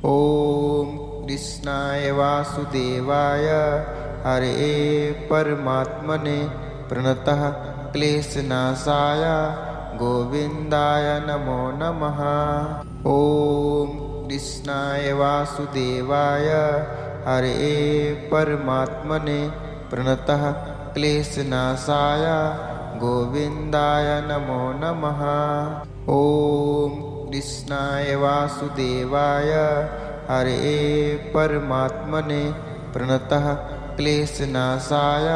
ॐ कृष्णाय वासुदेवाय हरे परमात्मने प्रणतः क्लेशनाशाय गोविन्दाय नमो नमः। ॐ कृष्णाय वासुदेवाय हरे परमात्मने प्रणतः क्लेशनाशाय गोविन्दाय नमो नमः। ॐ कृष्णाय वासुदेवाय हरे परमात्मने प्रणतः क्लेशनाशाय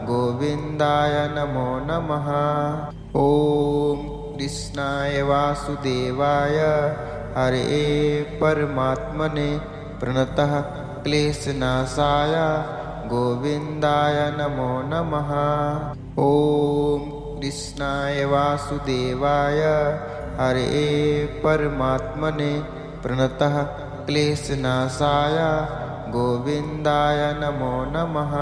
गोविन्दाय नमो नमः। ॐ कृष्णाय वासुदेवाय हरे परमात्मने प्रणतः क्लेशनाशाय गोविन्दाय नमो नमः। ॐ कृष्णाय वासुदेवाय हरे परमात्मने प्रणतः क्लेशनाशाय गोविन्दाय नमो नमः।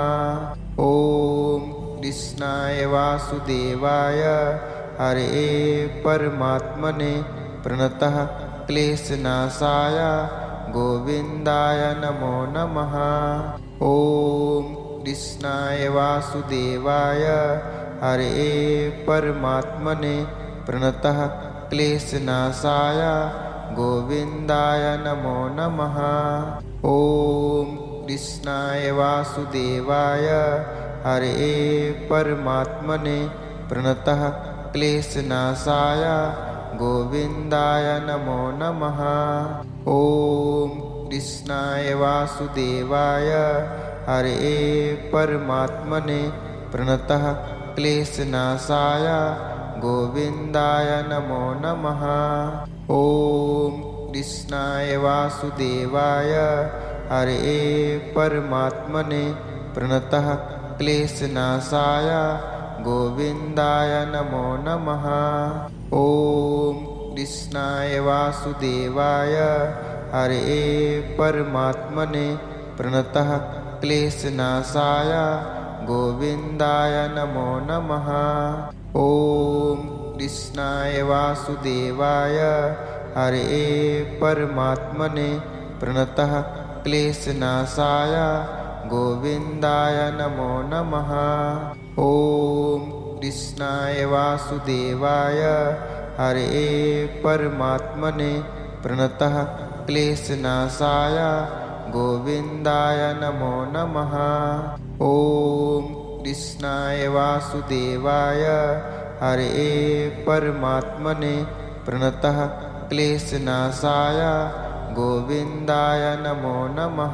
ॐ कृष्णाय वासुदेवाय हरे परमात्मने प्रणतः क्लेशनाशाय गोविन्दाय नमो नमः। ॐ कृष्णाय वासुदेवाय हरे परमात्मने प्रणतः क्लेशनाशाय गोविन्दाय नमो नमः। ॐ कृष्णाय वासुदेवाय हरे परमात्मने प्रणतः क्लेशनाशाय गोविन्दाय नमो नमः। ॐ कृष्णाय वासुदेवाय हरे परमात्मने प्रणतः क्लेशनाशाय गोविन्दाय नमो नमः। ॐ कृष्णाय वासुदेवाय हरे परमात्मने प्रणतः क्लेशनाशाय गोविन्दाय नमो नमः। ॐ कृष्णाय वासुदेवाय हरे परमात्मने प्रणतः क्लेशनाशाय गोविन्दाय नमो नमः। ॐ कृष्णाय वासुदेवाय हरे परमात्मने प्रणतः क्लेशनाशाय गोविन्दाय नमो नमः। ॐ कृष्णाय वासुदेवाय हरे परमात्मने प्रणतः क्लेशनाशाय गोविन्दाय नमो नमः। ॐ कृष्णाय वासुदेवाय हरे परमात्मने प्रणतः क्लेशनाशाय गोविन्दाय नमो नमः।